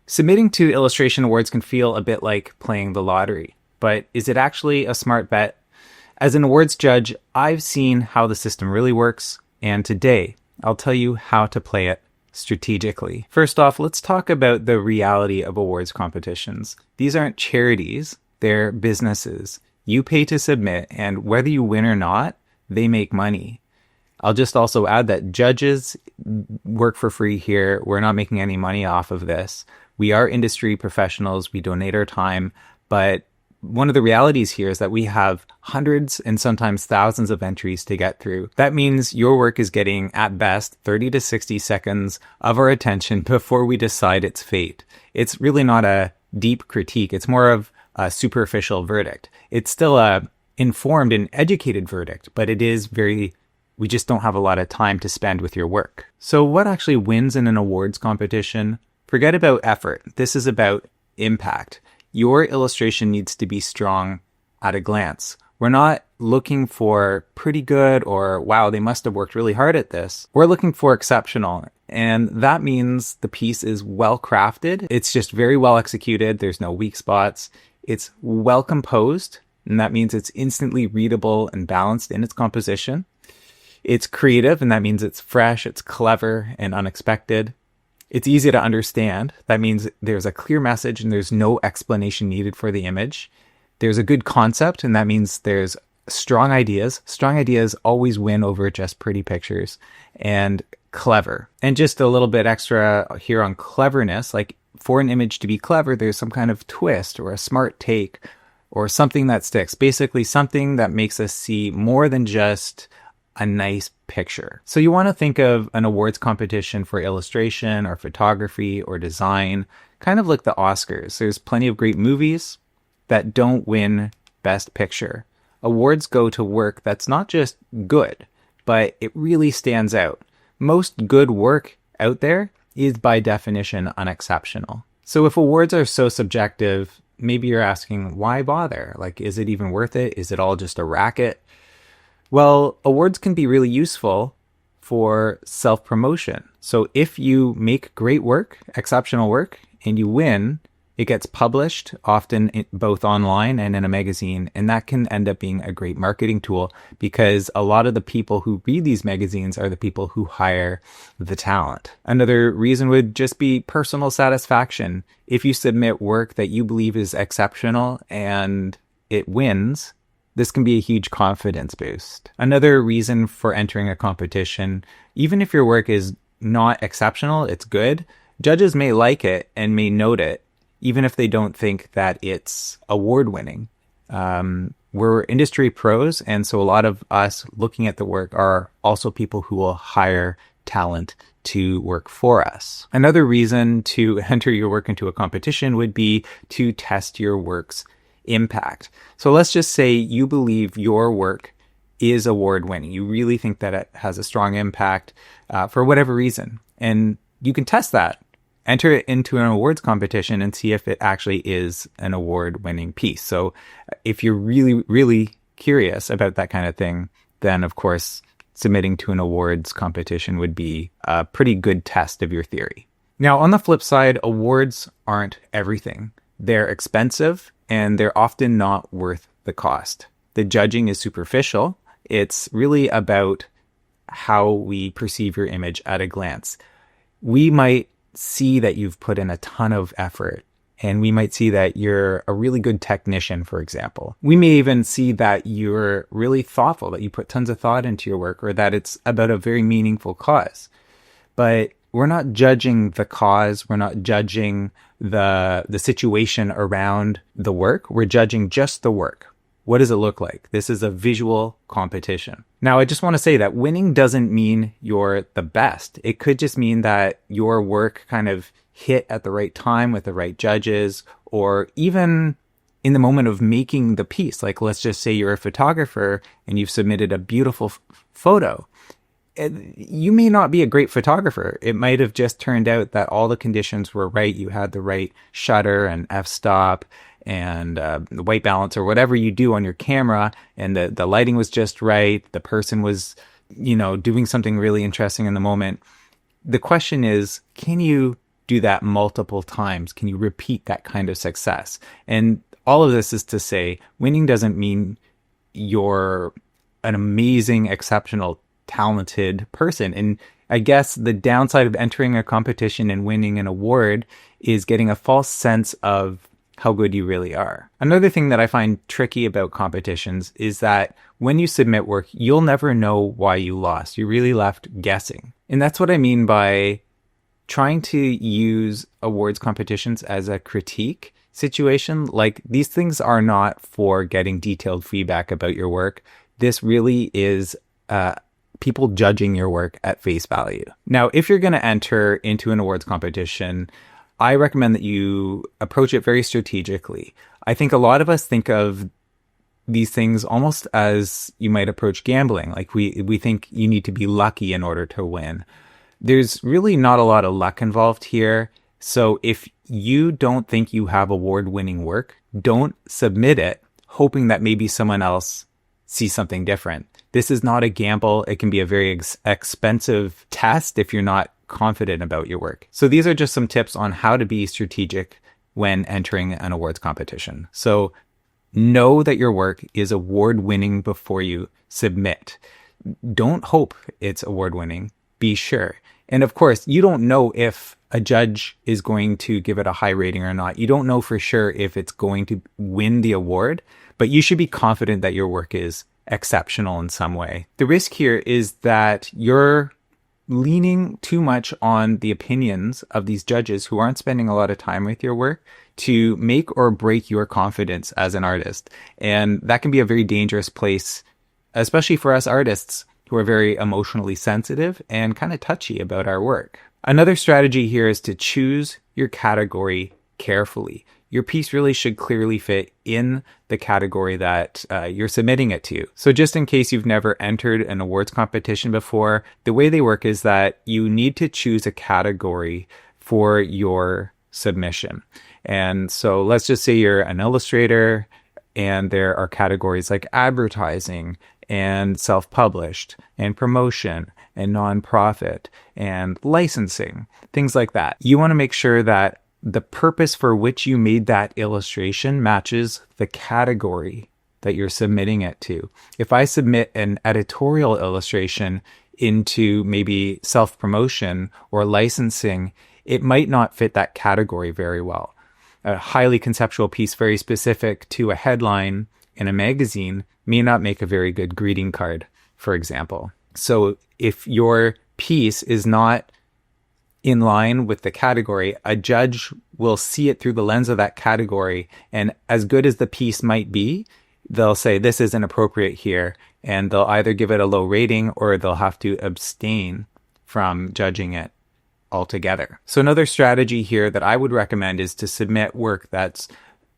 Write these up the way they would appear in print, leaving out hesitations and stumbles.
Submitting to illustration awards can feel a bit like playing the lottery, but is it actually a smart bet? As an awards judge, I've seen how the system really works, and today I'll tell you how to play it strategically. First off, let's talk about the reality of awards competitions. These aren't charities, they're businesses. You pay to submit, and whether you win or not, they make money. I'll just also add that judges work for free here. We're not making any money off of this. We are industry professionals. We donate our time. But one of the realities here is that we have hundreds and sometimes thousands of entries to get through. That means your work is getting, at best, 30 to 60 seconds of our attention before we decide its fate. It's really not a deep critique. It's more of a superficial verdict. It's still a informed and educated verdict, but it is we just don't have a lot of time to spend with your work. So what actually wins in an awards competition? Forget about effort. This is about impact. Your illustration needs to be strong at a glance. We're not looking for pretty good or, wow, they must have worked really hard at this. We're looking for exceptional. And that means the piece is well crafted. It's just very well executed. There's no weak spots. It's well composed. And that means it's instantly readable and balanced in its composition. It's creative, and that means it's fresh, it's clever, and unexpected. It's easy to understand. That means there's a clear message and there's no explanation needed for the image. There's a good concept, and that means there's strong ideas. Strong ideas always win over just pretty pictures. And clever. And just a little bit extra here on cleverness, like for an image to be clever, there's some kind of twist or a smart take or something that sticks. Basically something that makes us see more than just a nice picture. So you want to think of an awards competition for illustration or photography or design, kind of like the Oscars. There's plenty of great movies that don't win Best Picture. Awards go to work that's not just good, but it really stands out. Most good work out there is by definition unexceptional. So if awards are so subjective, maybe you're asking, why bother? Like, is it even worth it? Is it all just a racket? Well, awards can be really useful for self-promotion. So if you make great work, exceptional work, and you win, it gets published, often both online and in a magazine, and that can end up being a great marketing tool because a lot of the people who read these magazines are the people who hire the talent. Another reason would just be personal satisfaction. If you submit work that you believe is exceptional and it wins, this can be a huge confidence boost. Another reason for entering a competition, even if your work is not exceptional, it's good, judges may like it and may note it, even if they don't think that it's award-winning. We're industry pros, and so a lot of us looking at the work are also people who will hire talent to work for us. Another reason to enter your work into a competition would be to test your work's impact. So let's just say you believe your work is award-winning. You really think that it has a strong impact for whatever reason. And you can test that. Enter it into an awards competition and see if it actually is an award-winning piece. So if you're really, really curious about that kind of thing, then of course, submitting to an awards competition would be a pretty good test of your theory. Now, on the flip side, awards aren't everything. They're expensive and they're often not worth the cost. The judging is superficial. It's really about how we perceive your image at a glance. We might see that you've put in a ton of effort, and we might see that you're a really good technician, for example. We may even see that you're really thoughtful, that you put tons of thought into your work, or that it's about a very meaningful cause. But we're not judging the cause. We're not judging the situation around the work. We're judging just the work. What does it look like? This is a visual competition. Now, I just want to say that winning doesn't mean you're the best. It could just mean that your work kind of hit at the right time with the right judges, or even in the moment of making the piece. Like, let's just say you're a photographer and you've submitted a beautiful photo. You may not be a great photographer. It might have just turned out that all the conditions were right. You had the right shutter and f-stop and the white balance or whatever you do on your camera, and the lighting was just right. The person was, doing something really interesting in the moment. The question is, can you do that multiple times? Can you repeat that kind of success? And all of this is to say, winning doesn't mean you're an amazing, exceptional, talented person. And I guess the downside of entering a competition and winning an award is getting a false sense of how good you really are. Another thing that I find tricky about competitions is that when you submit work, you'll never know why you lost. You're really left guessing. And that's what I mean by trying to use awards competitions as a critique situation. Like, these things are not for getting detailed feedback about your work. This really is people judging your work at face value. Now, if you're going to enter into an awards competition, I recommend that you approach it very strategically. I think a lot of us think of these things almost as you might approach gambling. Like, we think you need to be lucky in order to win. There's really not a lot of luck involved here. So if you don't think you have award-winning work, don't submit it hoping that maybe someone else sees something different. This is not a gamble. It can be a very expensive test if you're not confident about your work. So these are just some tips on how to be strategic when entering an awards competition. So know that your work is award-winning before you submit. Don't hope it's award-winning. Be sure. And of course, you don't know if a judge is going to give it a high rating or not. You don't know for sure if it's going to win the award, but you should be confident that your work is exceptional in some way. The risk here is that you're leaning too much on the opinions of these judges who aren't spending a lot of time with your work to make or break your confidence as an artist. And that can be a very dangerous place, especially for us artists who are very emotionally sensitive and kind of touchy about our work. Another strategy here is to choose your category carefully. Your piece really should clearly fit in the category that you're submitting it to. So just in case you've never entered an awards competition before, the way they work is that you need to choose a category for your submission. And so let's just say you're an illustrator and there are categories like advertising and self-published and promotion and nonprofit and licensing, things like that. You want to make sure that the purpose for which you made that illustration matches the category that you're submitting it to. If I submit an editorial illustration into maybe self-promotion or licensing, it might not fit that category very well. A highly conceptual piece very specific to a headline in a magazine may not make a very good greeting card, for example. So if your piece is not in line with the category, a judge will see it through the lens of that category. And as good as the piece might be, they'll say this isn't appropriate here. And they'll either give it a low rating or they'll have to abstain from judging it altogether. So another strategy here that I would recommend is to submit work that's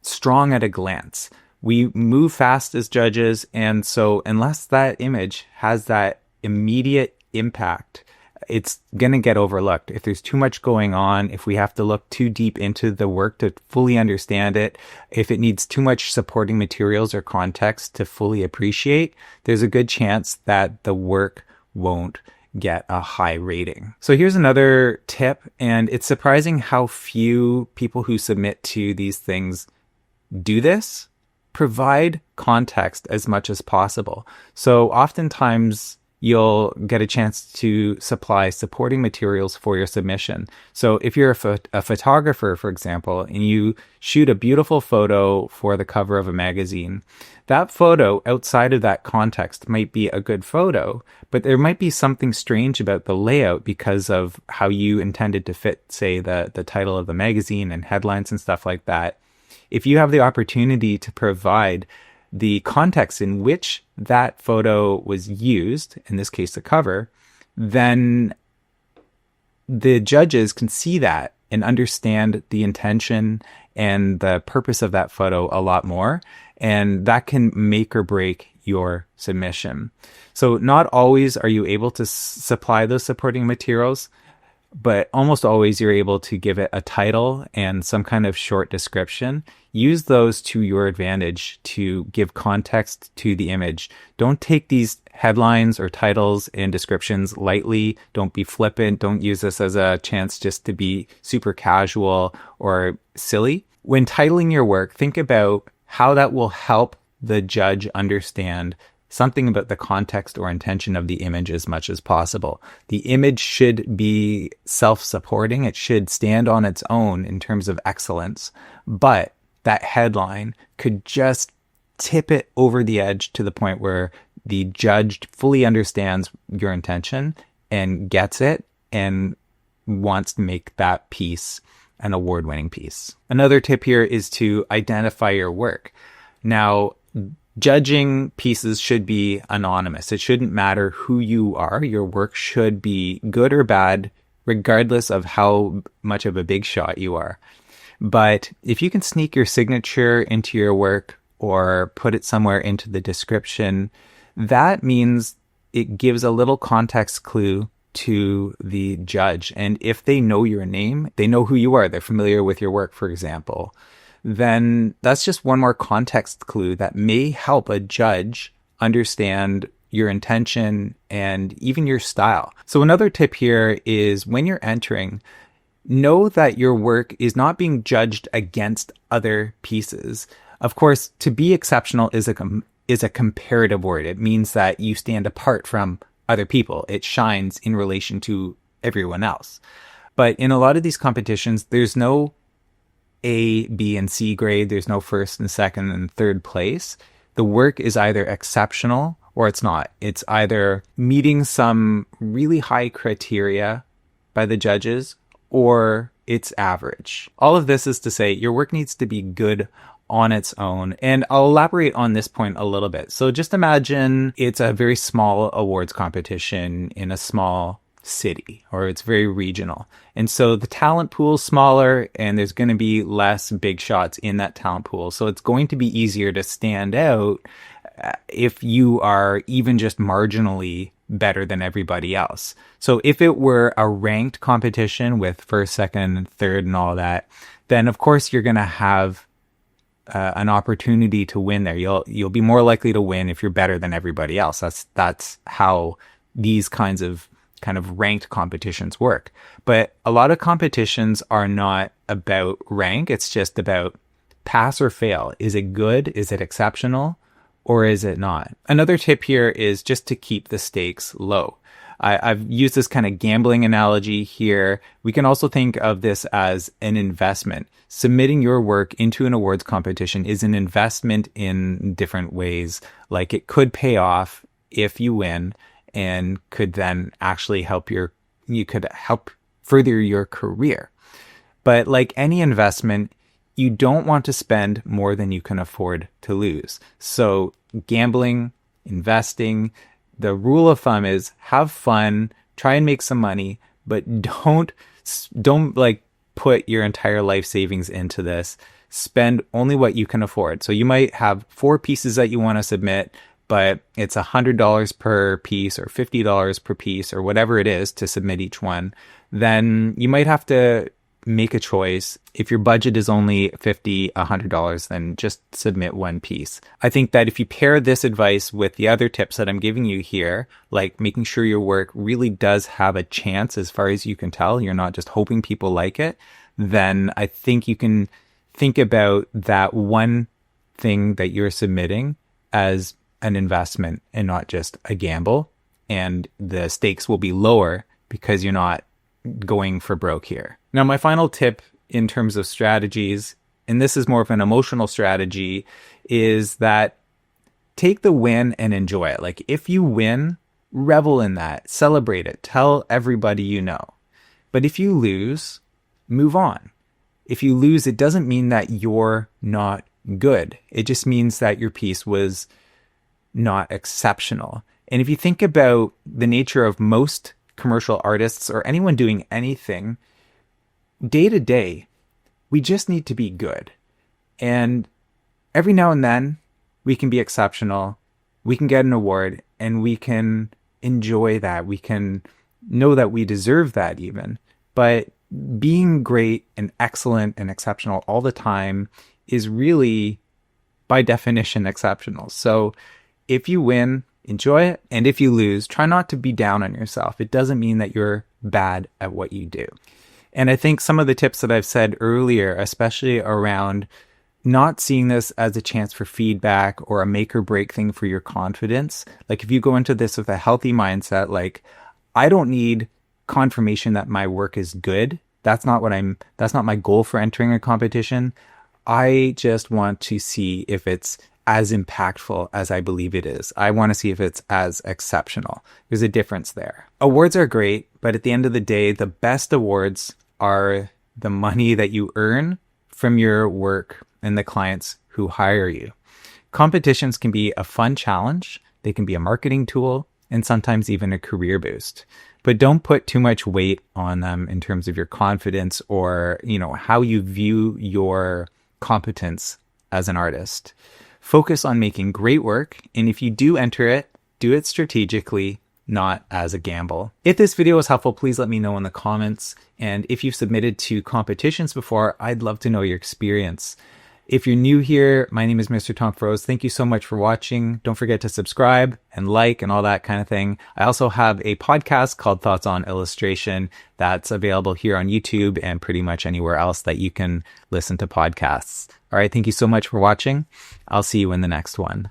strong at a glance. We move fast as judges. And so unless that image has that immediate impact, it's going to get overlooked. If there's too much going on, if we have to look too deep into the work to fully understand it, if it needs too much supporting materials or context to fully appreciate, there's a good chance that the work won't get a high rating. So here's another tip, and it's surprising how few people who submit to these things do this. Provide context as much as possible. So oftentimes you'll get a chance to supply supporting materials for your submission. So if you're a photographer, for example, and you shoot a beautiful photo for the cover of a magazine, that photo outside of that context might be a good photo, but there might be something strange about the layout because of how you intended to fit, say, the title of the magazine and headlines and stuff like that. If you have the opportunity to provide the context in which that photo was used, in this case the cover, then the judges can see that and understand the intention and the purpose of that photo a lot more, and that can make or break your submission. So not always are you able to supply those supporting materials. but almost always you're able to give it a title and some kind of short description. Use those to your advantage to give context to the image. Don't take these headlines or titles and descriptions lightly. Don't be flippant. Don't use this as a chance just to be super casual or silly. When titling your work, think about how that will help the judge understand something about the context or intention of the image as much as possible. The image should be self-supporting. It should stand on its own in terms of excellence. But that headline could just tip it over the edge to the point where the judge fully understands your intention and gets it and wants to make that piece an award-winning piece. Another tip here is to identify your work. Now, judging pieces should be anonymous. It shouldn't matter who you are. Your work should be good or bad, regardless of how much of a big shot you are. But if you can sneak your signature into your work or put it somewhere into the description, that means it gives a little context clue to the judge. And if they know your name, they know who you are, they're familiar with your work, for example, then that's just one more context clue that may help a judge understand your intention and even your style. So another tip here is when you're entering, know that your work is not being judged against other pieces. Of course, to be exceptional is a comparative word. It means that you stand apart from other people. It shines in relation to everyone else. But in a lot of these competitions, there's no A, B, and C grade. There's no first and second and third place. The work is either exceptional or it's not. It's either meeting some really high criteria by the judges or it's average. All of this is to say your work needs to be good on its own. And I'll elaborate on this point a little bit. So just imagine it's a very small awards competition in a small city, or it's very regional. And so the talent pool is smaller and there's going to be less big shots in that talent pool. So it's going to be easier to stand out if you are even just marginally better than everybody else. So if it were a ranked competition with first, second, and third and all that, then of course you're going to have an opportunity to win there. You'll be more likely to win if you're better than everybody else. That's how these kind of ranked competitions work. But a lot of competitions are not about rank. It's just about pass or fail. Is it good? Is it exceptional? Or is it not? Another tip here is just to keep the stakes low. I've used this kind of gambling analogy here. We can also think of this as an investment. Submitting your work into an awards competition is an investment in different ways. Like it could pay off if you win and could then actually you could help further your career. But like any investment, you don't want to spend more than you can afford to lose. So gambling, investing, the rule of thumb is have fun, try and make some money, but don't like put your entire life savings into this. Spend only what you can afford. So you might have 4 pieces that you want to submit, but it's $100 per piece or $50 per piece or whatever it is to submit each one. Then you might have to make a choice. If your budget is only $50, $100, then just submit 1 piece. I think that if you pair this advice with the other tips that I'm giving you here, like making sure your work really does have a chance as far as you can tell, you're not just hoping people like it, then I think you can think about that one thing that you're submitting as an investment and not just a gamble. And the stakes will be lower because you're not going for broke here. Now, my final tip in terms of strategies, and this is more of an emotional strategy, is that take the win and enjoy it. Like if you win, revel in that, celebrate it, tell everybody you know. But if you lose, move on. If you lose, it doesn't mean that you're not good. It just means that your piece was not exceptional. And if you think about the nature of most commercial artists or anyone doing anything, day to day, we just need to be good. And every now and then, we can be exceptional, we can get an award, and we can enjoy that. We can know that we deserve that even. But being great and excellent and exceptional all the time is really, by definition, exceptional. So if you win, enjoy it. And if you lose, try not to be down on yourself. It doesn't mean that you're bad at what you do. And I think some of the tips that I've said earlier, especially around not seeing this as a chance for feedback or a make or break thing for your confidence. Like if you go into this with a healthy mindset, like I don't need confirmation that my work is good. That's not my goal for entering a competition. I just want to see if it's as impactful as I believe it is. I want to see if it's as exceptional. There's a difference there. Awards are great, but at the end of the day, the best awards are the money that you earn from your work and the clients who hire you. Competitions can be a fun challenge. They can be a marketing tool and sometimes even a career boost. But don't put too much weight on them in terms of your confidence or, how you view your competence as an artist. Focus on making great work. And if you do enter it, do it strategically, not as a gamble. If this video was helpful, please let me know in the comments. And if you've submitted to competitions before, I'd love to know your experience. If you're new here, my name is Mr. Tom Froese. Thank you so much for watching. Don't forget to subscribe and like and all that kind of thing. I also have a podcast called Thoughts on Illustration that's available here on YouTube and pretty much anywhere else that you can listen to podcasts. All right, thank you so much for watching. I'll see you in the next one.